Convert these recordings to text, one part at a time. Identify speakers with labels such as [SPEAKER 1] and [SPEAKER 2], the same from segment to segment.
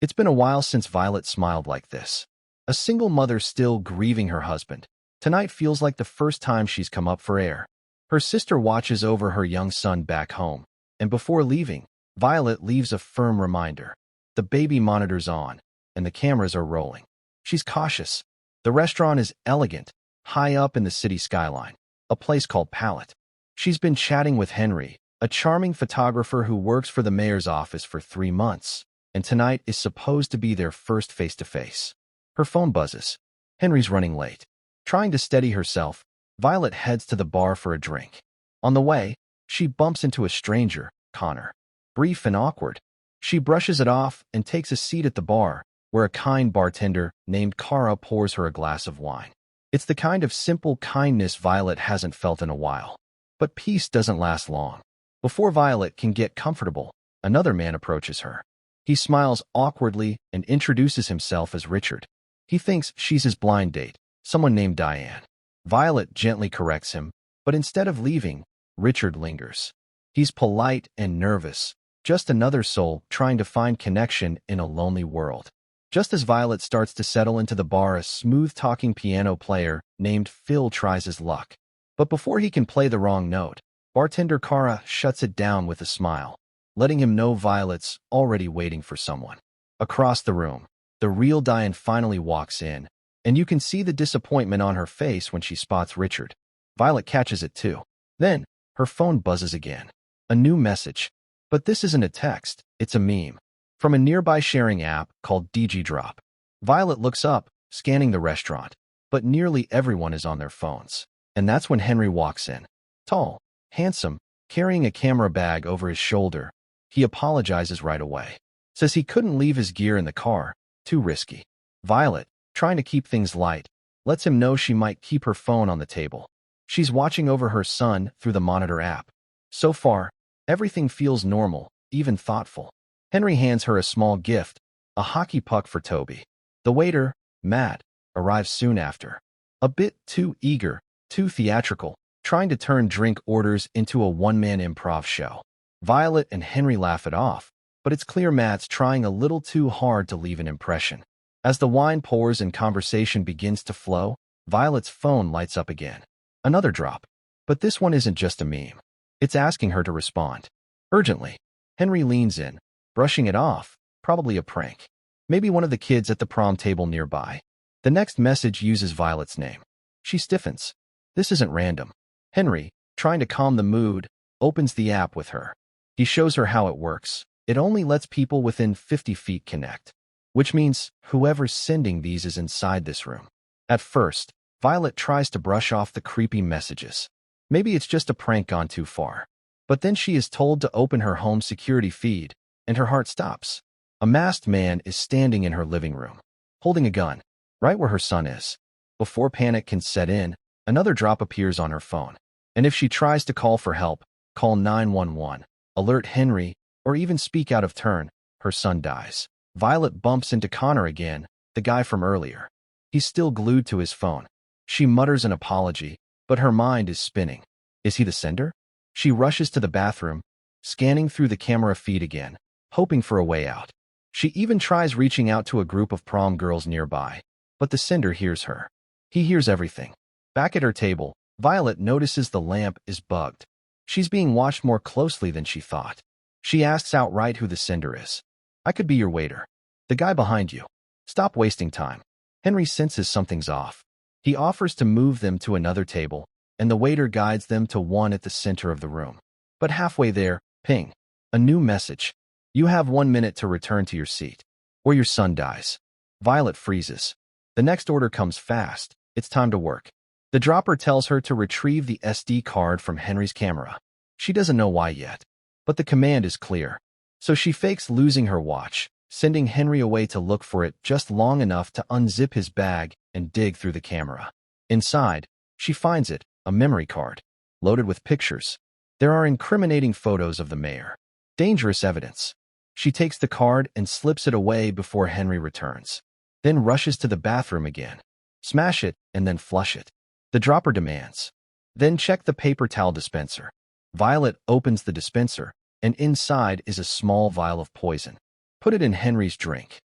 [SPEAKER 1] It's been a while since Violet smiled like this. A single mother still grieving her husband. Tonight feels like the first time she's come up for air. Her sister watches over her young son back home, and before leaving, Violet leaves a firm reminder. The baby monitor's on, and the cameras are rolling. She's cautious. The restaurant is elegant, high up in the city skyline, a place called Palette. She's been chatting with Henry, a charming photographer who works for the mayor's office for 3 months, and tonight is supposed to be their first face-to-face. Her phone buzzes. Henry's running late. Trying to steady herself, Violet heads to the bar for a drink. On the way, she bumps into a stranger, Connor. Brief and awkward. She brushes it off and takes a seat at the bar, where a kind bartender named Kara pours her a glass of wine. It's the kind of simple kindness Violet hasn't felt in a while. But peace doesn't last long. Before Violet can get comfortable, another man approaches her. He smiles awkwardly and introduces himself as Richard. He thinks she's his blind date, someone named Diane. Violet gently corrects him, but instead of leaving, Richard lingers. He's polite and nervous, just another soul trying to find connection in a lonely world. Just as Violet starts to settle into the bar, a smooth-talking piano player named Phil tries his luck. But before he can play the wrong note, bartender Kara shuts it down with a smile, letting him know Violet's already waiting for someone. Across the room, the real Diane finally walks in, and you can see the disappointment on her face when she spots Richard. Violet catches it too. Then, her phone buzzes again. A new message. But this isn't a text, it's a meme. From a nearby sharing app called DG Drop. Violet looks up, scanning the restaurant, but nearly everyone is on their phones. And that's when Henry walks in. Tall, handsome, carrying a camera bag over his shoulder. He apologizes right away. Says he couldn't leave his gear in the car, too risky. Violet, trying to keep things light, lets him know she might keep her phone on the table. She's watching over her son through the monitor app. So far, everything feels normal, even thoughtful. Henry hands her a small gift, a hockey puck for Toby. The waiter, Matt, arrives soon after. A bit too eager, too theatrical, trying to turn drink orders into a one-man improv show. Violet and Henry laugh it off, but it's clear Matt's trying a little too hard to leave an impression. As the wine pours and conversation begins to flow, Violet's phone lights up again. Another drop. But this one isn't just a meme. It's asking her to respond. Urgently. Henry leans in, brushing it off, probably a prank. Maybe one of the kids at the prom table nearby. The next message uses Violet's name. She stiffens. This isn't random. Henry, trying to calm the mood, opens the app with her. He shows her how it works. It only lets people within 50 feet connect, which means whoever's sending these is inside this room. At first, Violet tries to brush off the creepy messages. Maybe it's just a prank gone too far. But then she is told to open her home security feed, and her heart stops. A masked man is standing in her living room, holding a gun, right where her son is. Before panic can set in, another drop appears on her phone. And if she tries to call for help, call 911, alert Henry, or even speak out of turn, her son dies. Violet bumps into Connor again, the guy from earlier. He's still glued to his phone. She mutters an apology, but her mind is spinning. Is he the sender? She rushes to the bathroom, scanning through the camera feed again, hoping for a way out. She even tries reaching out to a group of prom girls nearby, but the sender hears her. He hears everything. Back at her table, Violet notices the lamp is bugged. She's being watched more closely than she thought. She asks outright who the sender is. I could be your waiter. The guy behind you. Stop wasting time. Henry senses something's off. He offers to move them to another table, and the waiter guides them to one at the center of the room. But halfway there, ping. A new message. You have 1 minute to return to your seat, or your son dies. Violet freezes. The next order comes fast. It's time to work. The dropper tells her to retrieve the SD card from Henry's camera. She doesn't know why yet, but the command is clear. So she fakes losing her watch, sending Henry away to look for it just long enough to unzip his bag and dig through the camera. Inside, she finds it, a memory card, loaded with pictures. There are incriminating photos of the mayor. Dangerous evidence. She takes the card and slips it away before Henry returns, then rushes to the bathroom again. Smash it and then flush it. The dropper demands. Then check the paper towel dispenser. Violet opens the dispenser, and inside is a small vial of poison. Put it in Henry's drink.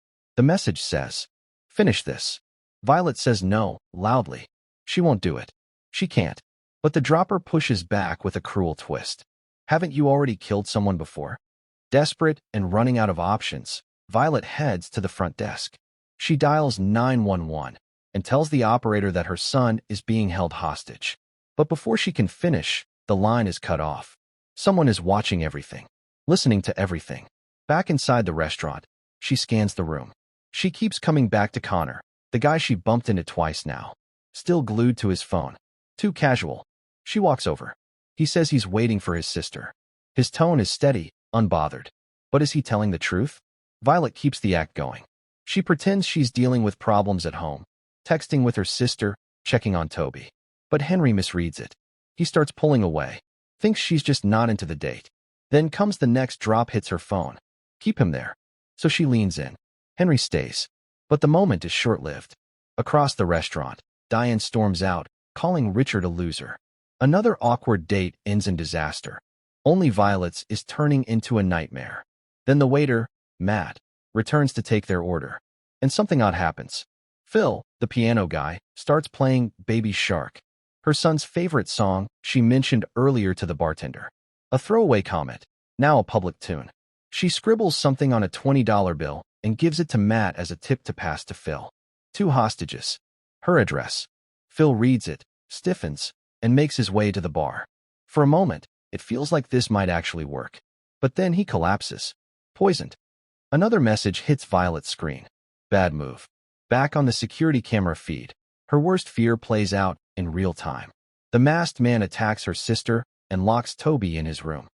[SPEAKER 1] The message says, "Finish this." Violet says no, loudly. She won't do it. She can't. But the dropper pushes back with a cruel twist. "Haven't you already killed someone before?" Desperate and running out of options, Violet heads to the front desk. She dials 911 and tells the operator that her son is being held hostage. But before she can finish, the line is cut off. Someone is watching everything, listening to everything. Back inside the restaurant, she scans the room. She keeps coming back to Connor, the guy she bumped into twice now, still glued to his phone. Too casual. She walks over. He says he's waiting for his sister. His tone is steady, unbothered. But is he telling the truth? Violet keeps the act going. She pretends she's dealing with problems at home, texting with her sister, checking on Toby. But Henry misreads it. He starts pulling away, thinks she's just not into the date. Then comes the next drop hits her phone. Keep him there. So she leans in. Henry stays. But the moment is short-lived. Across the restaurant, Diane storms out, calling Richard a loser. Another awkward date ends in disaster. Only Violet's is turning into a nightmare. Then the waiter, Matt, returns to take their order. And something odd happens. Phil, the piano guy, starts playing Baby Shark, her son's favorite song she mentioned earlier to the bartender. A throwaway comment, now a public tune. She scribbles something on a $20 bill and gives it to Matt as a tip to pass to Phil. 2 hostages. Her address. Phil reads it, stiffens, and makes his way to the bar. For a moment, it feels like this might actually work. But then he collapses. Poisoned. Another message hits Violet's screen. Bad move. Back on the security camera feed, her worst fear plays out in real time. The masked man attacks her sister and locks Toby in his room.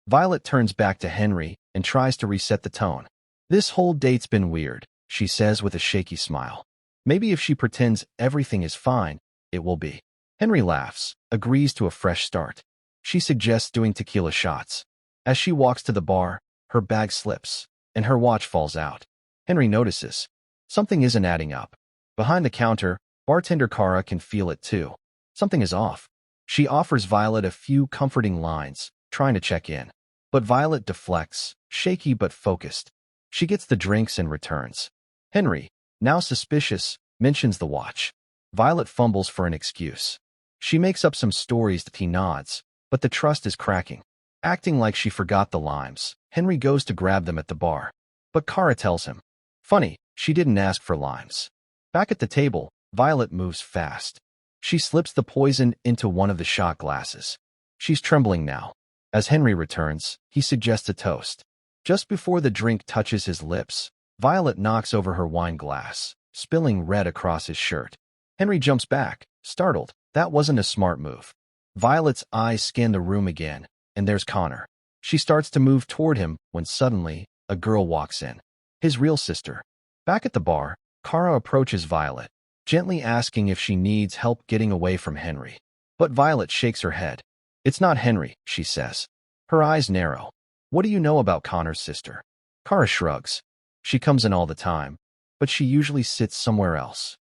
[SPEAKER 1] Violet turns back to Henry and tries to reset the tone. "This whole date's been weird," she says with a shaky smile. Maybe if she pretends everything is fine, it will be. Henry laughs, agrees to a fresh start. She suggests doing tequila shots. As she walks to the bar, her bag slips, and her watch falls out. Henry notices. Something isn't adding up. Behind the counter, bartender Kara can feel it too. Something is off. She offers Violet a few comforting lines, trying to check in. But Violet deflects, shaky but focused. She gets the drinks and returns. Henry, now suspicious, mentions the watch. Violet fumbles for an excuse. She makes up some stories that he nods, but the trust is cracking. Acting like she forgot the limes, Henry goes to grab them at the bar. But Kara tells him, "Funny, she didn't ask for limes." Back at the table, Violet moves fast. She slips the poison into one of the shot glasses. She's trembling now. As Henry returns, he suggests a toast. Just before the drink touches his lips, Violet knocks over her wine glass, spilling red across his shirt. Henry jumps back, startled. That wasn't a smart move. Violet's eyes scan the room again, and there's Connor. She starts to move toward him when suddenly, a girl walks in. His real sister. Back at the bar, Kara approaches Violet, gently asking if she needs help getting away from Henry. But Violet shakes her head. "It's not Henry," she says. Her eyes narrow. "What do you know about Connor's sister?" Kara shrugs. "She comes in all the time, but she usually sits somewhere else."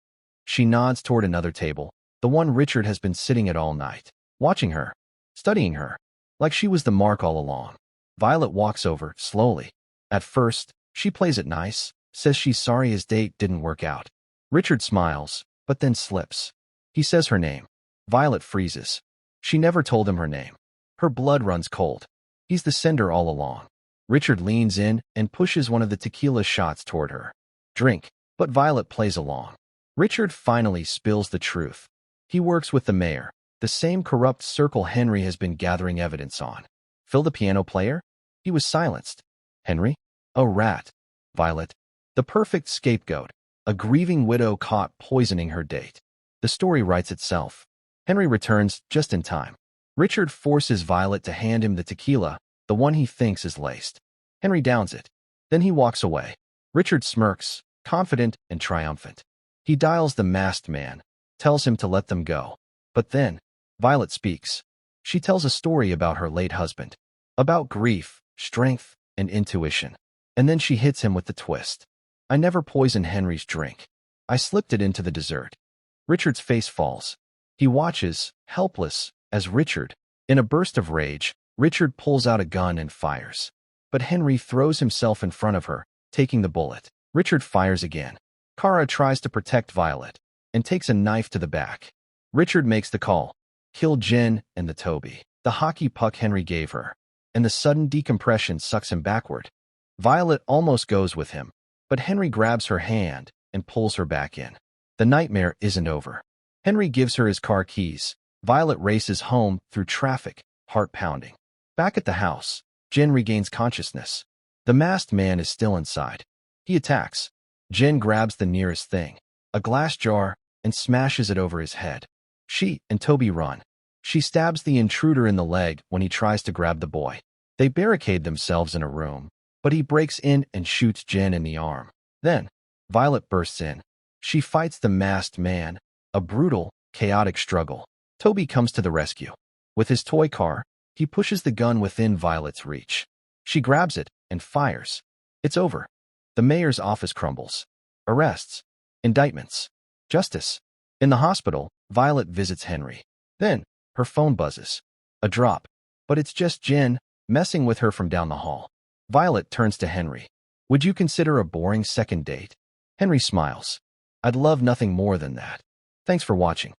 [SPEAKER 1] She nods toward another table, the one Richard has been sitting at all night, watching her, studying her, like she was the mark all along. Violet walks over, slowly. At first, she plays it nice, says she's sorry his date didn't work out. Richard smiles, but then slips. He says her name. Violet freezes. She never told him her name. Her blood runs cold. He's the sender all along. Richard leans in and pushes one of the tequila shots toward her. "Drink," but Violet plays along. Richard finally spills the truth. He works with the mayor, the same corrupt circle Henry has been gathering evidence on. Phil, the piano player? He was silenced. Henry? A rat. Violet? The perfect scapegoat, a grieving widow caught poisoning her date. The story writes itself. Henry returns just in time. Richard forces Violet to hand him the tequila, the one he thinks is laced. Henry downs it. Then he walks away. Richard smirks, confident and triumphant. He dials the masked man, tells him to let them go. But then, Violet speaks. She tells a story about her late husband, about grief, strength, and intuition. And then she hits him with the twist. "I never poisoned Henry's drink. I slipped it into the dessert." Richard's face falls. He watches, helpless, as in a burst of rage, Richard pulls out a gun and fires. But Henry throws himself in front of her, taking the bullet. Richard fires again. Kara tries to protect Violet and takes a knife to the back. Richard makes the call. Kill Jen and the Toby. The hockey puck Henry gave her, and the sudden decompression sucks him backward. Violet almost goes with him, but Henry grabs her hand and pulls her back in. The nightmare isn't over. Henry gives her his car keys. Violet races home through traffic, heart pounding. Back at the house, Jen regains consciousness. The masked man is still inside. He attacks. Jen grabs the nearest thing, a glass jar, and smashes it over his head. She and Toby run. She stabs the intruder in the leg when he tries to grab the boy. They barricade themselves in a room, but he breaks in and shoots Jen in the arm. Then, Violet bursts in. She fights the masked man, a brutal, chaotic struggle. Toby comes to the rescue. With his toy car, he pushes the gun within Violet's reach. She grabs it and fires. It's over. The mayor's office crumbles. Arrests. Indictments. Justice. In the hospital, Violet visits Henry. Then, her phone buzzes. A drop. But it's just Jen, messing with her from down the hall. Violet turns to Henry. Would you consider a boring second date? Henry smiles. I'd love nothing more than that. Thanks for watching.